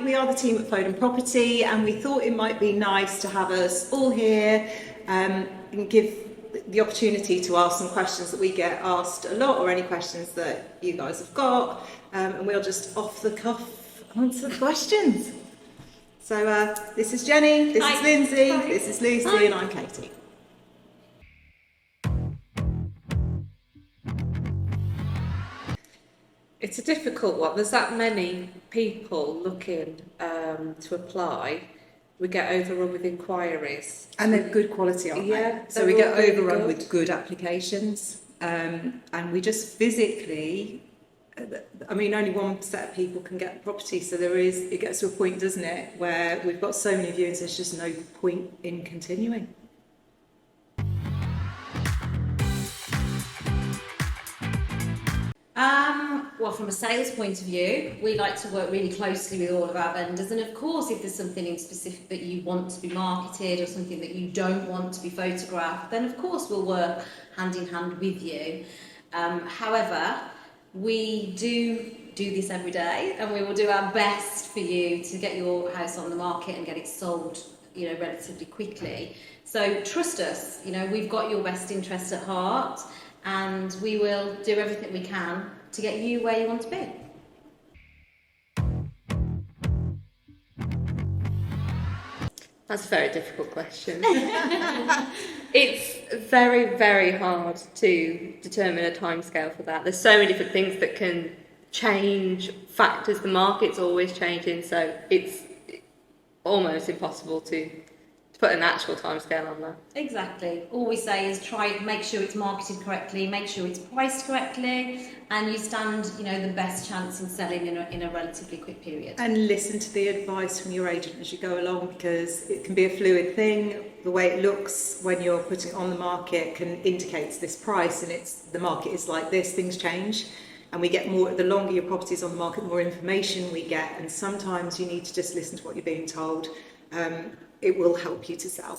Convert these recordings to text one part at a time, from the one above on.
we are the team at Foden Property, and we thought it might be nice to have us all here and give the opportunity to ask some questions that we get asked a lot, or any questions that you guys have got, and we'll just off the cuff answer the questions. So this is Jenny, this is Lindsay, this is Lucy, and I'm Katie. It's a difficult one. There's that many people looking to apply. We get overrun with inquiries. And they're good quality, aren't they? Yeah. So we get overrun with good applications, and we just physically, I mean, only one set of people can get the property, so it gets to a point, doesn't it, where we've got so many viewings, there's just no point in continuing. Well, from a sales point of view, we like to work really closely with all of our vendors, and of course if there's something in specific that you want to be marketed or something that you don't want to be photographed, then of course we'll work hand in hand with you. However, we do this every day, and we will do our best for you to get your house on the market and get it sold, you know, relatively quickly. So trust us, you know, we've got your best interest at heart, and we will do everything we can to get you where you want to be. That's a very difficult question. It's very, very hard to determine a timescale for that. There's so many different things that can change factors. The market's always changing, so it's almost impossible to put an actual timescale on that. Exactly. All we say is make sure it's marketed correctly, make sure it's priced correctly, and you stand, you know, the best chance in selling in a relatively quick period. And listen to the advice from your agent as you go along, because it can be a fluid thing. The way it looks when you're putting it on the market can indicate this price, and the market is like this, things change. And we get more, the longer your property is on the market, the more information we get, and sometimes you need to just listen to what you're being told. It will help you to sell.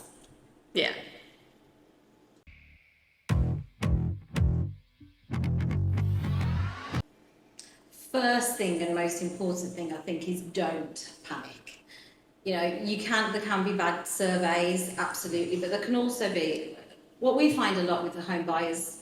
Yeah. First thing and most important thing, I think, is don't panic. You know, there can be bad surveys, absolutely, but there can also be, what we find a lot with the home buyers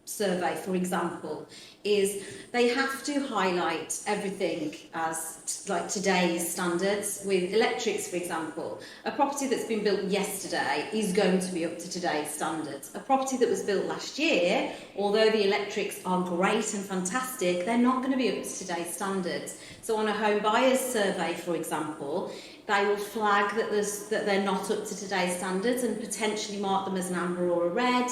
survey, for example, is they have to highlight everything as like today's standards. With electrics, for example, a property that's been built yesterday is going to be up to today's standards. A property that was built last year, although the electrics are great and fantastic, they're not going to be up to today's standards. So on a home buyers survey, for example, they will flag that they're not up to today's standards and potentially mark them as an amber or a red.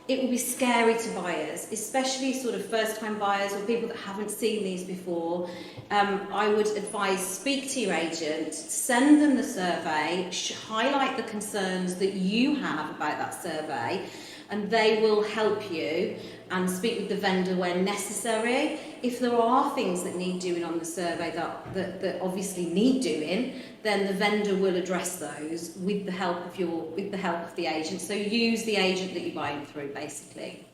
It will be scary to buyers, especially sort of first-time buyers or people that haven't seen these before. I would advise, speak to your agent, send them the survey, highlight the concerns that you have about that survey, and they will help you and speak with the vendor where necessary. If there are things that need doing on the survey that obviously need doing, then the vendor will address those with the help of the agent. So use the agent that you're buying through, basically.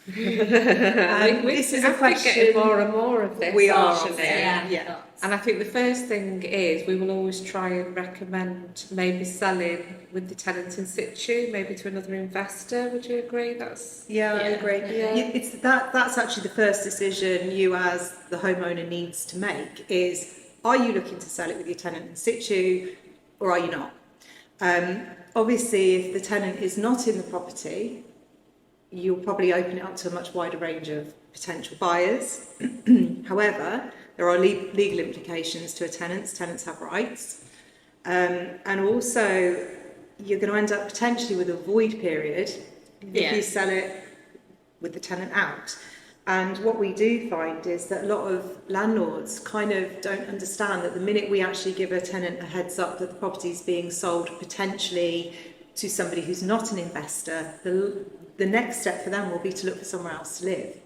This is a question. Getting more and more of this. We are. Actually. Yeah. And I think the first thing is we will always try and recommend maybe selling with the tenant in situ, maybe to another investor. Would you agree? I agree. Yeah. That's actually the first decision you as the homeowner needs to make is, are you looking to sell it with your tenant in situ or are you not? Obviously, if the tenant is not in the property, you'll probably open it up to a much wider range of potential buyers. However, there are legal implications to a tenant. Tenants have rights. And also, you're going to end up potentially with a void period if you sell it with the tenant out. And what we do find is that a lot of landlords kind of don't understand that the minute we actually give a tenant a heads up that the property is being sold potentially to somebody who's not an investor, the next step for them will be to look for somewhere else to live.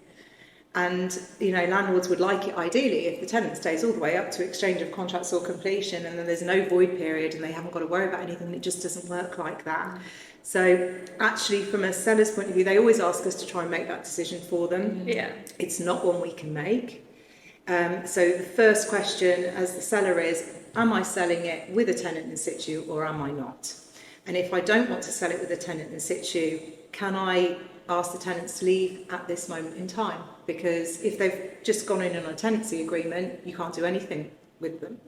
And, you know, landlords would like it ideally if the tenant stays all the way up to exchange of contracts or completion, and then there's no void period and they haven't got to worry about anything. It just doesn't work like that. So actually, from a seller's point of view, they always ask us to try and make that decision for them. Yeah. It's not one we can make. So the first question as the seller is, am I selling it with a tenant in situ or am I not? And if I don't want to sell it with a tenant in situ, can I ask the tenants to leave at this moment in time? Because if they've just gone in on a tenancy agreement, you can't do anything with them.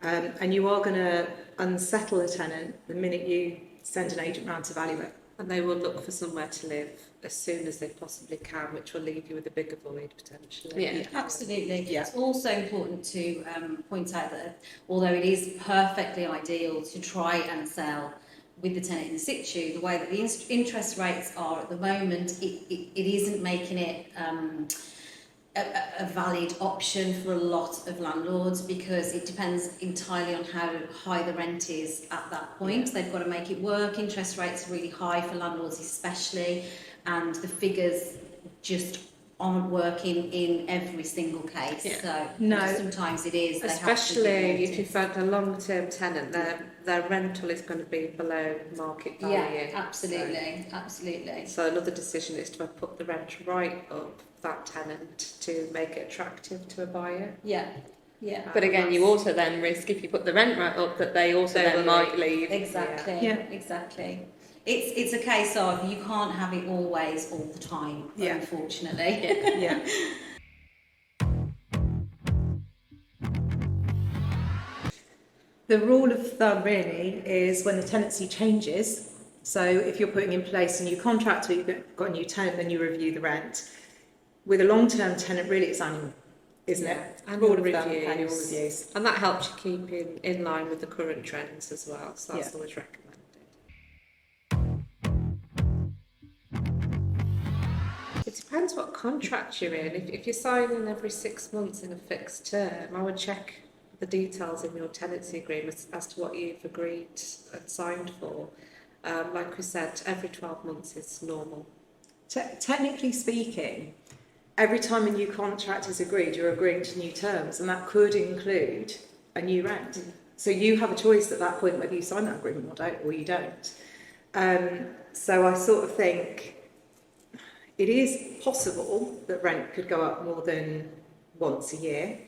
And you are going to unsettle a tenant the minute you send an agent round to value it. And they will look for somewhere to live as soon as they possibly can, which will leave you with a bigger void potentially. Yeah. Absolutely. Yeah. It's also important to point out that although it is perfectly ideal to try and sell with the tenant in situ, the way that the interest rates are at the moment, it isn't making it a valid option for a lot of landlords, because it depends entirely on how high the rent is at that point. Yeah. They've got to make it work. Interest rates are really high for landlords especially, and the figures just aren't working in every single case. Yeah. So no. Sometimes it is. Especially if you find a long-term tenant, their rental is going to be below market value. Yeah, absolutely, absolutely. So another decision is to put the rent right up that tenant to make it attractive to a buyer. Yeah. Yeah. But again, you also then risk, if you put the rent right up, that they also then might leave. Exactly. Yeah. Exactly. It's a case of you can't have it always all the time, unfortunately. Yeah. The rule of thumb really is when the tenancy changes, so if you're putting in place a new contract or you've got a new tenant, then you review the rent. With a long-term tenant, really it's annual, isn't it? Annual Rule of thumb, reviews. annual reviews. And that helps you keep in line with the current trends as well, so that's always recommended. It depends what contract you're in. If you're signing every 6 months in a fixed term, I would check the details in your tenancy agreement as to what you've agreed and signed for. Like we said, every 12 months is normal. Technically speaking, every time a new contract is agreed, you're agreeing to new terms, and that could include a new rent. Mm. So you have a choice at that point whether you sign that agreement or you don't. So I sort of think it is possible that rent could go up more than once a year.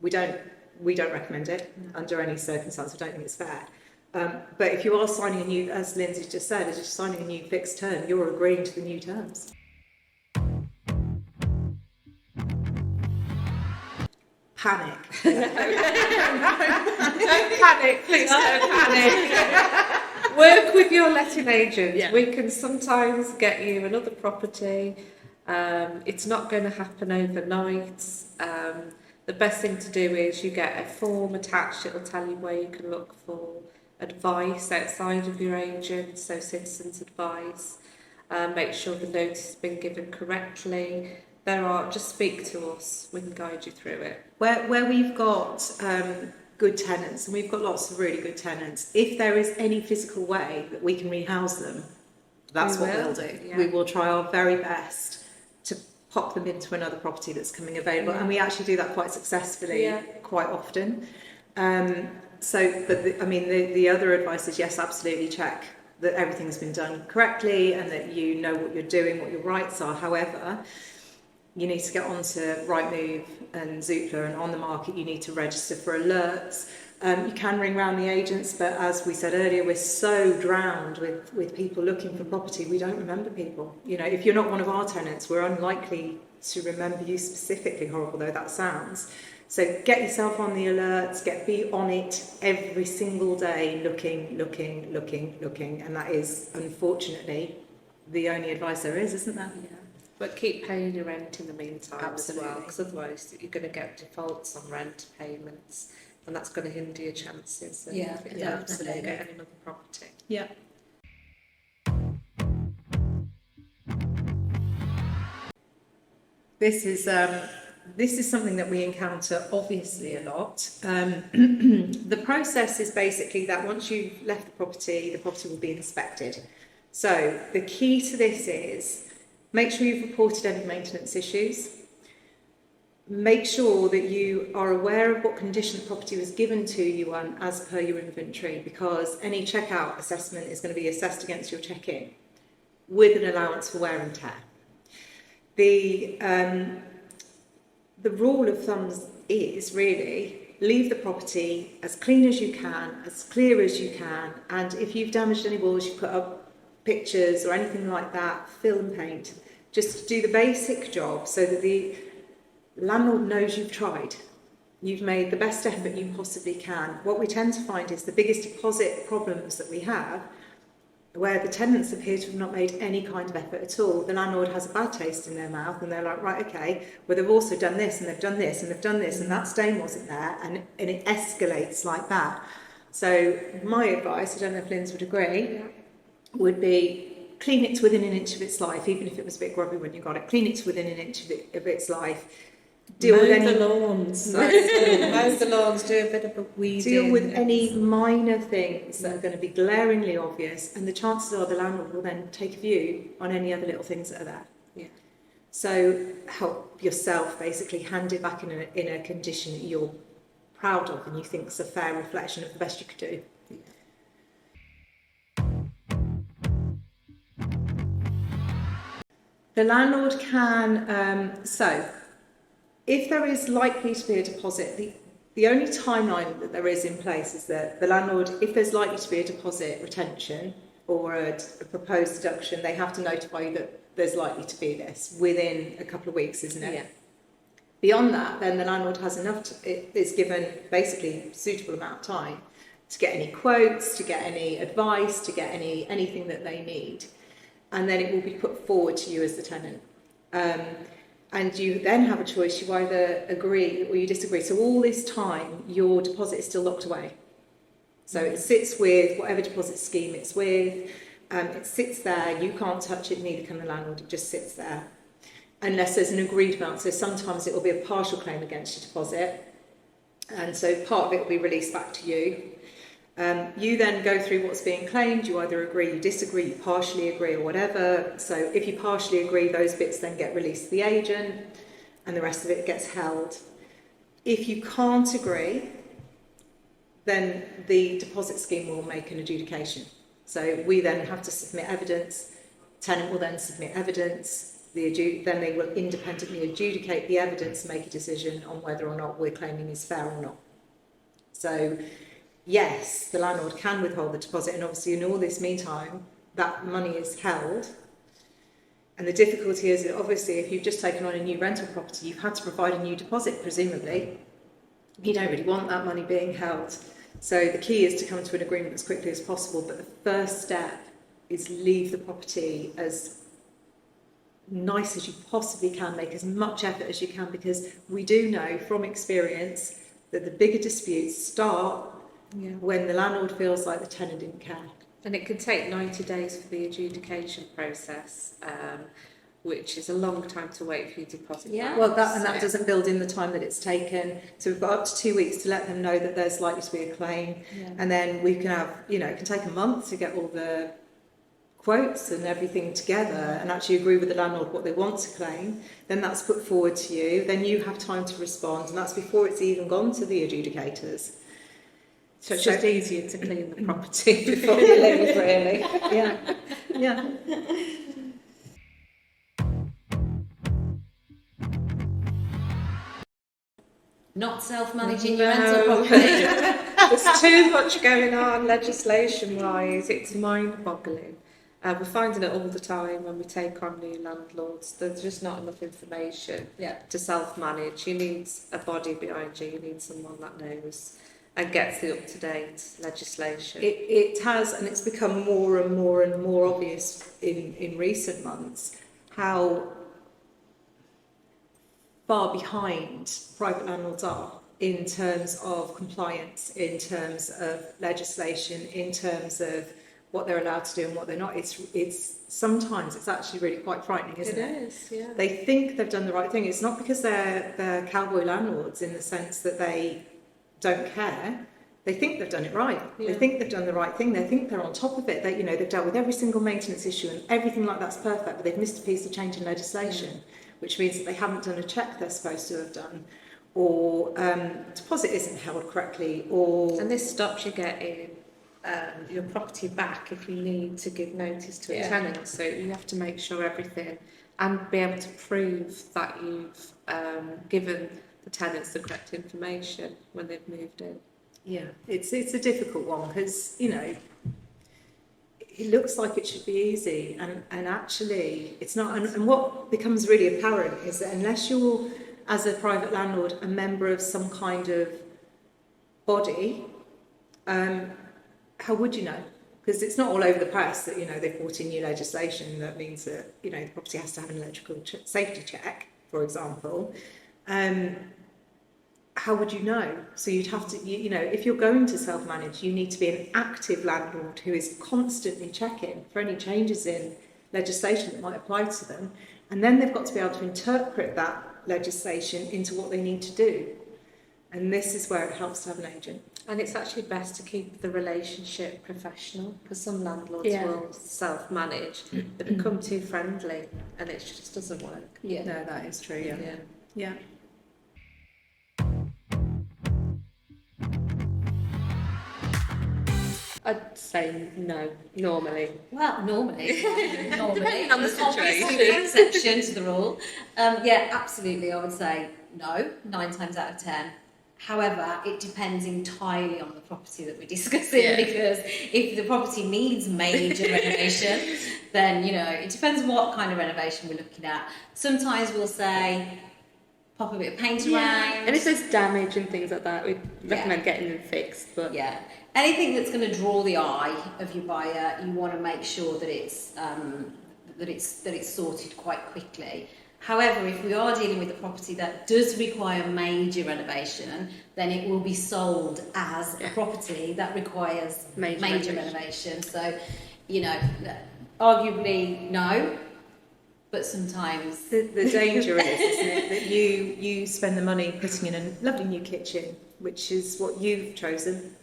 We don't recommend it under any circumstance. We don't think it's fair. But if you are signing a new, as Lindsay just said, as you're signing a new fixed term, you're agreeing to the new terms. Panic. Don't panic, please don't panic. Work with your letting agent. Yeah. We can sometimes get you another property. It's not going to happen overnight. The best thing to do is you get a form attached. It will tell you where you can look for advice outside of your agent, so citizens' advice. Make sure the notice has been given correctly. Just speak to us. We can guide you through it. Where we've got good tenants, and we've got lots of really good tenants, if there is any physical way that we can rehouse them, that's what we'll do. Yeah. We will try our very best to pop them into another property that's coming available, and we actually do that quite successfully quite often. The other advice is yes, absolutely check that everything's been done correctly and that you know what you're doing, what your rights are. However, you need to get onto Rightmove and Zoopla, and on the market you need to register for alerts. You can ring round the agents, but as we said earlier, we're so drowned with people looking for property, we don't remember people. You know, if you're not one of our tenants, we're unlikely to remember you specifically, horrible though that sounds. So get yourself on the alerts, be on it every single day, looking, and that is unfortunately the only advice there is, isn't there? Yeah. But keep paying your rent in the meantime. Absolutely. As well, because otherwise you're going to get defaults on rent payments, and that's going to hinder your chances of absolutely getting another property. Yeah. This is something that we encounter obviously a lot. The process is basically that once you've left the property will be inspected. So the key to this is make sure you've reported any maintenance issues. make sure that you are aware of what condition the property was given to you on as per your inventory, because any checkout assessment is going to be assessed against your check-in with an allowance for wear and tear. The rule of thumb is really leave the property as clean as you can, as clear as you can, and if you've damaged any walls, you put up pictures or anything like that, fill and paint. Just do the basic job so that the landlord knows you've tried. You've made the best effort you possibly can. What we tend to find is the biggest deposit problems that we have, where the tenants appear to have not made any kind of effort at all. The landlord has a bad taste in their mouth and they're like, right, okay, well they've also done this and they've done this and they've done this and that stain wasn't there, and it escalates like that. So my advice, I don't know if Lynn's would agree, would be clean it to within an inch of its life, even if it was a bit grubby when you got it. Clean it to within an inch of its life. Deal with any lawns. Mow the lawns, do a bit of a weeding. Deal with any minor things that are going to be glaringly obvious, and the chances are the landlord will then take a view on any other little things that are there. Yeah. So help yourself basically hand it back in a condition that you're proud of and you think is a fair reflection of the best you could do. The landlord can, if there is likely to be a deposit, the only timeline that there is in place is that the landlord, if there's likely to be a deposit retention or a proposed deduction, they have to notify you that there's likely to be this within a couple of weeks, isn't it? Yeah. Beyond that, then the landlord has it's given basically a suitable amount of time to get any quotes, to get any advice, to get anything that they need. And then it will be put forward to you as the tenant. And you then have a choice. You either agree or you disagree. So all this time, your deposit is still locked away. So it sits with whatever deposit scheme it's with. It sits there. You can't touch it, neither can the landlord. It just sits there. Unless there's an agreed amount. So sometimes it will be a partial claim against your deposit. And so part of it will be released back to you. You then go through what's being claimed. You either agree, you disagree, you partially agree or whatever. So if you partially agree, those bits then get released to the agent and the rest of it gets held. If you can't agree, then the deposit scheme will make an adjudication. So we then have to submit evidence. Tenant will then submit evidence. Then they will independently adjudicate the evidence and make a decision on whether or not we're claiming is fair or not. So yes, the landlord can withhold the deposit, and obviously in all this meantime, that money is held. And the difficulty is that obviously if you've just taken on a new rental property, you've had to provide a new deposit, presumably. You don't really want that money being held. So the key is to come to an agreement as quickly as possible, but the first step is leave the property as nice as you possibly can, make as much effort as you can, because we do know from experience that the bigger disputes start when the landlord feels like the tenant didn't care. And it can take 90 days for the adjudication process, which is a long time to wait for your deposit. Yeah. Well, that doesn't build in the time that it's taken. So we've got up to 2 weeks to let them know that there's likely to be a claim. Yeah. And then we can have, it can take a month to get all the quotes and everything together and actually agree with the landlord what they want to claim. Then that's put forward to you. Then you have time to respond, and that's before it's even gone to the adjudicators. So it's just easier to clean the property before you leave, really. Yeah. Not self-managing your rental property. There's too much going on legislation-wise. It's mind-boggling. We're finding it all the time when we take on new landlords. There's just not enough information to self-manage. You need a body behind you. You need someone that knows and gets the up-to-date legislation. It has, and it's become more and more and more obvious in recent months how far behind private landlords are in terms of compliance, in terms of legislation, in terms of what they're allowed to do and what they're not. It's sometimes it's actually really quite frightening, isn't it? It is, yeah. They think they've done the right thing. It's not because they're cowboy landlords in the sense that they don't care. They think they've done it right. Yeah. They think they've done the right thing. They think they're on top of it. They've dealt with every single maintenance issue and everything like that's perfect, but they've missed a piece of change in legislation. which means that they haven't done a check they're supposed to have done, or deposit isn't held correctly, or... And this stops you getting your property back if you need to give notice to a tenant. So you have to make sure everything, and be able to prove that you've given the tenants the correct information when they've moved in. Yeah, it's a difficult one because, you know, it looks like it should be easy, and actually it's not. And what becomes really apparent is that unless you're, as a private landlord, a member of some kind of body, how would you know? Because it's not all over the press that, you know, they've brought in new legislation that means that, you know, the property has to have an electrical safety check, for example. How would you know? So you'd have to, you know, if you're going to self-manage, you need to be an active landlord who is constantly checking for any changes in legislation that might apply to them. And then they've got to be able to interpret that legislation into what they need to do. And this is where it helps to have an agent. And it's actually best to keep the relationship professional, because some landlords will self-manage. They become too friendly and it just doesn't work. Yeah, no, that is true. Yeah. I'd say no, normally. Well, normally. Depending on the There's obviously situation. an exception to the rule. Yeah, absolutely, I would say no, 9 times out of 10. However, it depends entirely on the property that we're discussing, because if the property needs major renovation, then, you know, it depends what kind of renovation we're looking at. Sometimes we'll say, pop a bit of paint around. And if there's damage and things like that, we'd recommend getting them fixed. But anything that's going to draw the eye of your buyer, you want to make sure that it's sorted quite quickly. However, if we are dealing with a property that does require major renovation, then it will be sold as a property that requires major renovation. So, you know, arguably no, but sometimes the danger is, isn't it, that you spend the money putting in a lovely new kitchen, which is what you've chosen,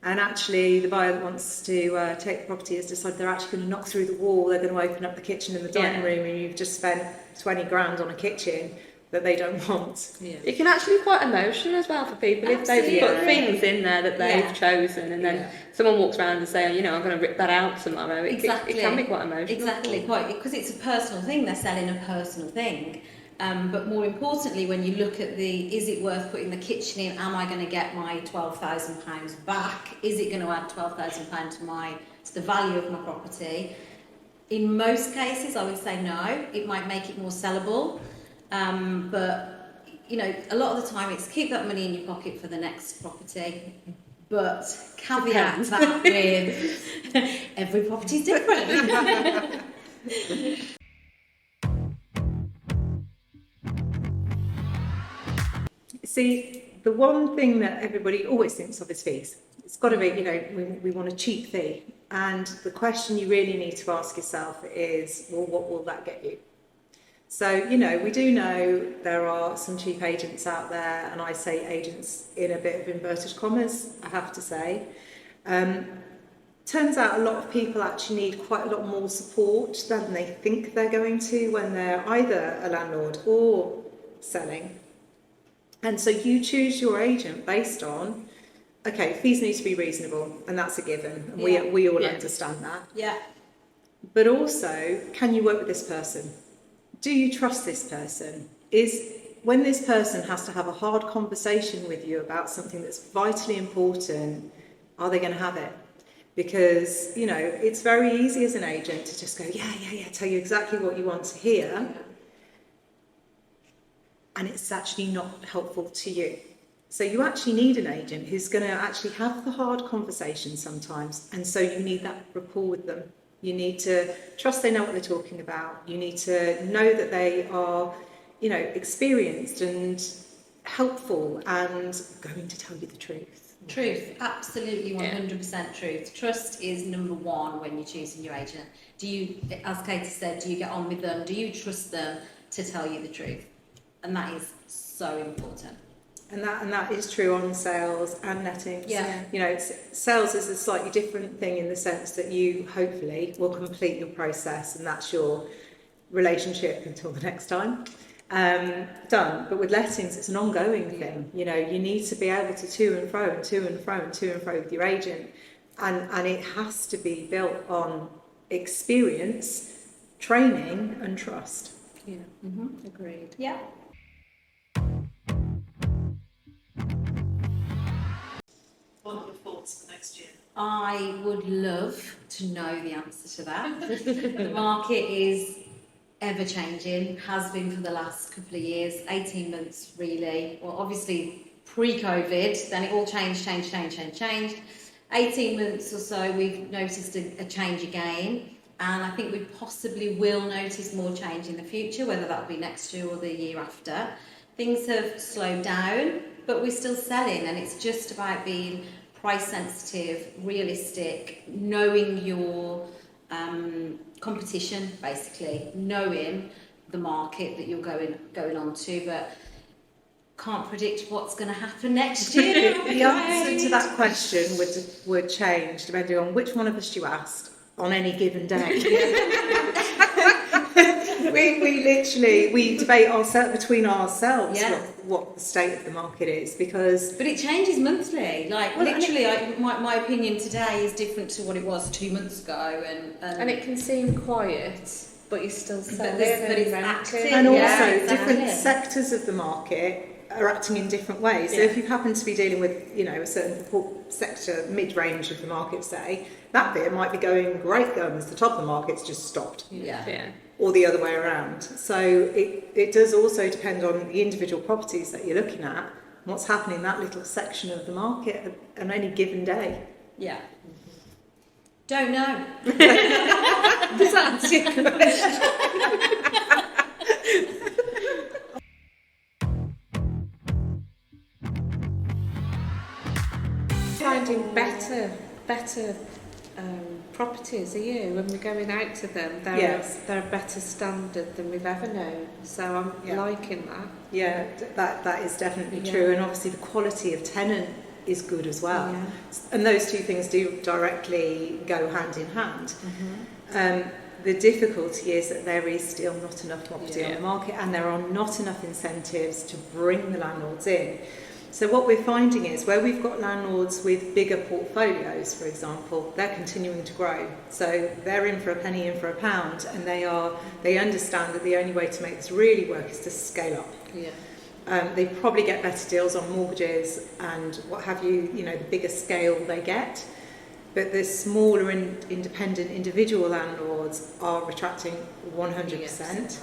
and actually the buyer that wants to take the property has decided they're actually going to knock through the wall, they're going to open up the kitchen and the dining room, and you've just spent 20 grand on a kitchen that they don't want. It can actually be quite emotional as well for people if they've put things in there that they've chosen, and then someone walks around and say, oh, you know, I'm going to rip that out tomorrow. It can be quite emotional. Exactly, quite, because it's a personal thing. They're selling a personal thing. But more importantly, when you look at is it worth putting the kitchen in? Am I going to get my £12,000 back? Is it going to add £12,000 to the value of my property? In most cases, I would say no. It might make it more sellable. But, you know, a lot of the time it's keep that money in your pocket for the next property. But caveat that with every property's different. See, the one thing that everybody always thinks of is fees. It's got to be, you know, we want a cheap fee. And the question you really need to ask yourself is, well, what will that get you? So, you know, we do know there are some cheap agents out there, and I say agents in a bit of inverted commas, I have to say. Turns out a lot of people actually need quite a lot more support than they think they're going to when they're either a landlord or selling. And so you choose your agent based on, okay, fees need to be reasonable, and that's a given. And we all understand that. Yeah. But also, can you work with this person? Do you trust this person? When this person has to have a hard conversation with you about something that's vitally important, are they going to have it? Because, you know, it's very easy as an agent to just go, tell you exactly what you want to hear. And it's actually not helpful to you. So you actually need an agent who's going to actually have the hard conversation sometimes. And so you need that rapport with them. You need to trust they know what they're talking about. You need to know that they are, you know, experienced and helpful and going to tell you the truth. Truth, absolutely 100% truth. Trust is number one when you're choosing your agent. Do you, as Katie said, do you get on with them? Do you trust them to tell you the truth? And that is so important. And that is true on sales and lettings. Yeah. You know, sales is a slightly different thing in the sense that you hopefully will complete your process, and that's your relationship until the next time. done. But with lettings, it's an ongoing thing. You know, you need to be able to and fro and to and fro and to and fro with your agent, and it has to be built on experience, training, and trust. Yeah, agreed. Yeah. What are your thoughts for next year? I would love to know the answer to that. The market is ever changing, has been for the last couple of years, 18 months really. Well, obviously pre-COVID, then it all changed. 18 months or so, we've noticed a change again. And I think we possibly will notice more change in the future, whether that will be next year or the year after. Things have slowed down, but we're still selling, and it's just about being price sensitive, realistic, knowing your competition, basically, knowing the market that you're going on to, but can't predict what's going to happen next year. The answer to that question would change depending on which one of us you asked on any given day. we debate between ourselves what the state of the market is, because but it changes monthly. Like, well, literally, my opinion today is different to what it was 2 months ago, and it can seem quiet, but you're still selling. But it's active. And also, exactly. different sectors of the market are acting in different ways. So if you happen to be dealing with, you know, a certain sector, mid-range of the market, say, that bit might be going great guns, the top of the market's just stopped. Yeah. Or the other way around. So it does also depend on the individual properties that you're looking at, what's happening in that little section of the market on any given day. Yeah. Don't know. Does that answer your question? Finding better properties, are you? When we're going out to them, they're a better standard than we've ever known. So I'm liking that. Yeah, that is definitely true, and obviously the quality of tenant is good as well. Yeah. And those two things do directly go hand in hand. The difficulty is that there is still not enough property on the market, and there are not enough incentives to bring the landlords in. So what we're finding is where we've got landlords with bigger portfolios, for example, they're continuing to grow. So they're in for a penny, in for a pound, and they understand that the only way to make this really work is to scale up. Yeah. They probably get better deals on mortgages and what have you, you know, the bigger scale they get. But the smaller and independent individual landlords are retracting 100%,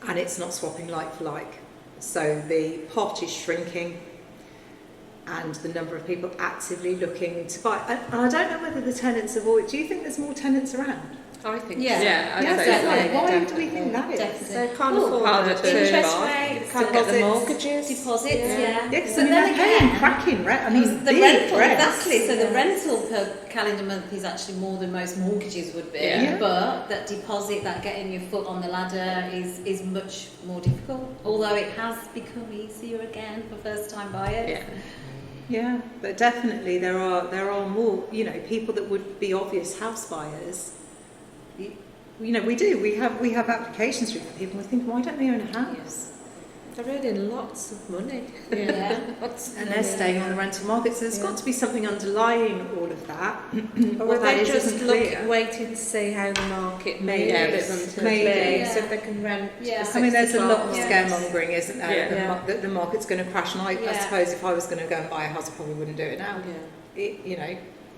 and it's not swapping like for like. So the pot is shrinking, and the number of people actively looking to buy. And I don't know whether the tenants have always... Do you think there's more tenants around? I think Yeah, so. I'd say definitely. Why do we think that is? Definitely. They can't afford to interest buy. rates, Can't get the deposits. mortgages. deposits, yeah. Yeah, because But then they're paying again, cracking rent. I mean, the big rental, rents. exactly. So the rental per calendar month is actually more than most mortgages would be. Yeah. But that deposit, that getting your foot on the ladder, is much more difficult. Although it has become easier again for first-time buyers. Yeah. Yeah, but definitely there are more, you know, people that would be obvious house buyers. You know, we have applications through for people. We think, why don't they own a house? They're earning lots of money. Yeah. And they're staying on the rental market. So there's got to be something underlying all of that. Or What that they is just isn't clear. waiting to see how the market Maybe. moves. Maybe. So if they can rent. Yeah. for I mean, there's a 6 to lot of 12 scaremongering, isn't there? Yeah. That the market's going to crash. And I Yeah. suppose if I was going to go and buy a house, I probably wouldn't do it now. Yeah. You know.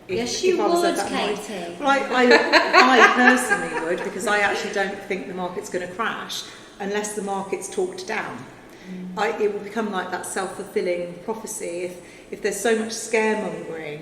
Yes, you I was would, of that mind. Katie. Well, I personally would, because I actually don't think the market's going to crash unless the market's talked down. It will become like that self-fulfilling prophecy. If there's so much scaremongering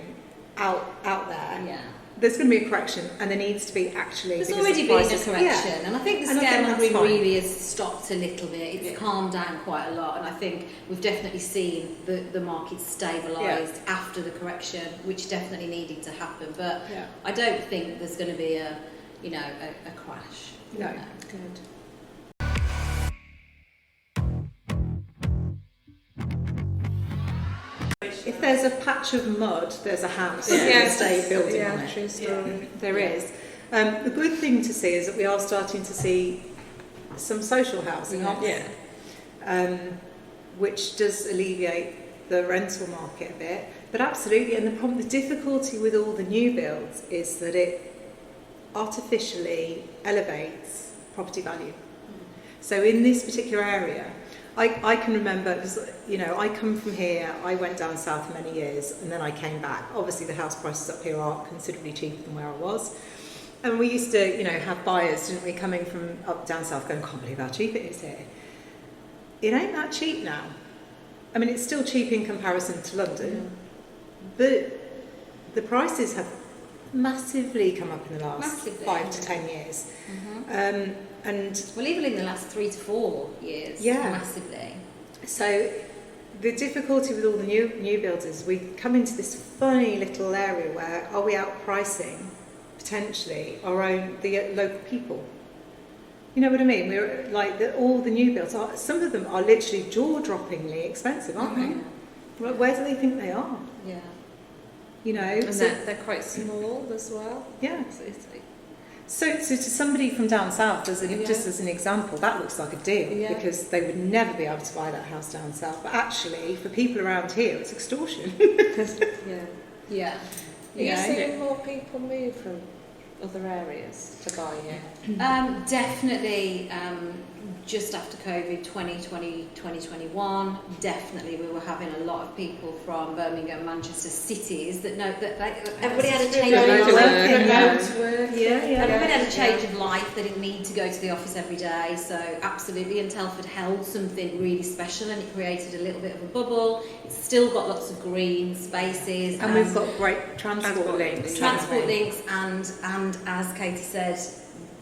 out there, Yeah. there's going to be a correction, and there needs to be actually... There's because already of been a prices. correction, Yeah. and I think the And I think that's scaremongering fine. really has stopped a little bit. It's calmed down quite a lot, and I think we've definitely seen the market stabilised after the correction, which definitely needed to happen. But I don't think there's going to be a crash. No. Good. If there's a patch of mud, there's a house. Yeah. There's a state building on Yeah, it. true story. There is. The good thing to see is that we are starting to see some social housing, aren't we? Which does alleviate the rental market a bit. But absolutely, and the difficulty with all the new builds is that it artificially elevates property value. So in this particular area, I can remember, because I come from here, I went down south for many years, and then I came back. Obviously the house prices up here are considerably cheaper than where I was. And we used to, have buyers, didn't we, coming from up down south going, can't believe how cheap it is here. It ain't that cheap now. I mean, it's still cheap in comparison to London, but the prices have massively come up in the last 5 to 10 years. And well, even in the last 3 to 4 years, massively. So the difficulty with all the new builds is we come into this funny little area where are we outpricing potentially the local people? You know what I mean? We're like all the new builds are. Some of them are literally jaw-droppingly expensive, aren't they? Well, where do they think they are? Yeah. And they're quite small as well. Yeah. So to somebody from down south, just as an example, that looks like a deal because they would never be able to buy that house down south. But actually, for people around here, it's extortion. Yeah. Are you seeing more people move from other areas to buy here? Definitely. Just after COVID, 2020, 2021, definitely we were having a lot of people from Birmingham, Manchester cities that know that everybody had a change of life. Everybody had a change of life. They didn't need to go to the office every day. So absolutely, and Telford held something really special, and it created a little bit of a bubble. It's still got lots of green spaces, and we've got great transport links. And as Katie said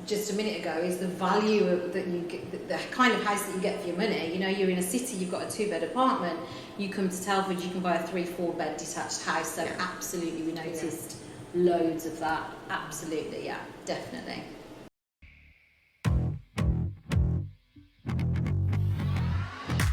just a minute ago, is the value that you get, the kind of house that you get for your money. You're in a city, you've got a 2-bed apartment, you come to Telford, you can buy a 3-4 bed detached house. So absolutely, we noticed loads of that. Absolutely, yeah, definitely.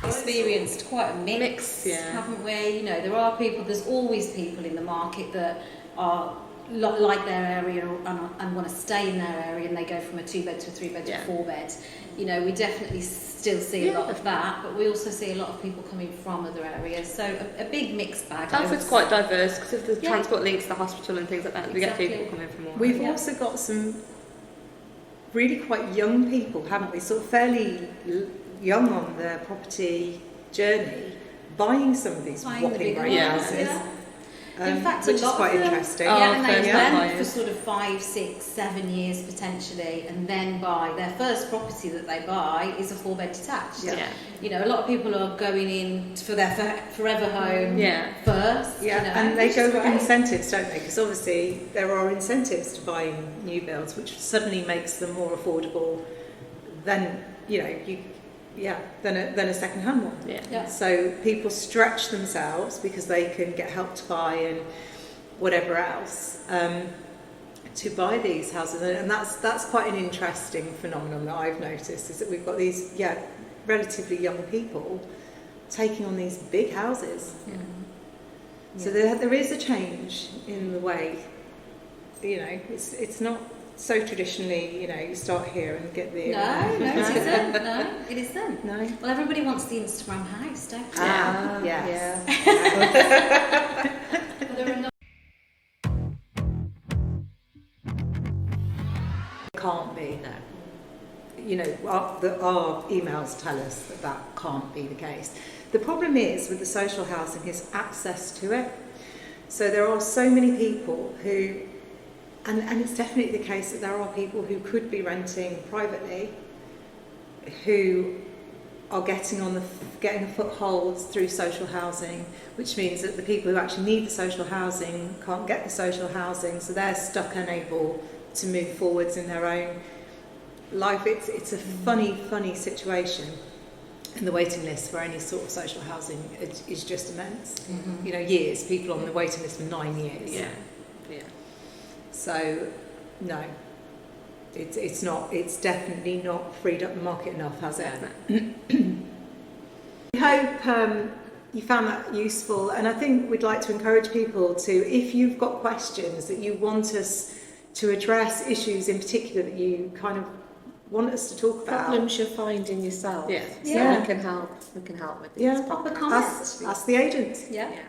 Experienced quite a mix, haven't we? There are people, there's always people in the market that are like their area and want to stay in their area, and they go from a 2-bed to a 3-bed to a 4-bed. We definitely still see a lot of that, but we also see a lot of people coming from other areas. So a big mixed bag. Telford's quite diverse because of the transport links, the hospital and things like that. We get people coming from all. We've also got some really quite young people, haven't we? Sort of fairly young on their property journey, buying some of these whopping great houses. In fact, which is quite interesting. And they rent for sort of 5, 6, 7 years potentially, and then buy their first property that they buy is a 4-bed detached. A lot of people are going in for their forever home first. And they go with incentives, don't they? Because obviously there are incentives to buying new builds, which suddenly makes them more affordable than than a second-hand one. So people stretch themselves because they can get help to buy and whatever else to buy these houses, and that's quite an interesting phenomenon that I've noticed, is that we've got these relatively young people taking on these big houses. So there is a change in the way. It's not so traditionally, you start here and get the... it isn't. No. Well, everybody wants the Instagram house, don't they? Yes. Can't be, no. Our emails tell us that can't be the case. The problem is with the social housing is access to it. So there are so many people who... And it's definitely the case that there are people who could be renting privately, who are getting a foothold through social housing, which means that the people who actually need the social housing can't get the social housing, so they're stuck, unable to move forwards in their own life. It's a funny situation, and the waiting list for any sort of social housing is just immense. Years, people on the waiting list for 9 years. So, no, it's not. It's definitely not freed up the market enough, has it? We hope you found that useful, and I think we'd like to encourage people to, if you've got questions that you want us to address, issues in particular that you kind of want us to talk about. Problems you're finding yourself. Yeah. So Yeah. we can help with these Yeah. problems. Proper comments. Ask the agents. Yeah. Yeah.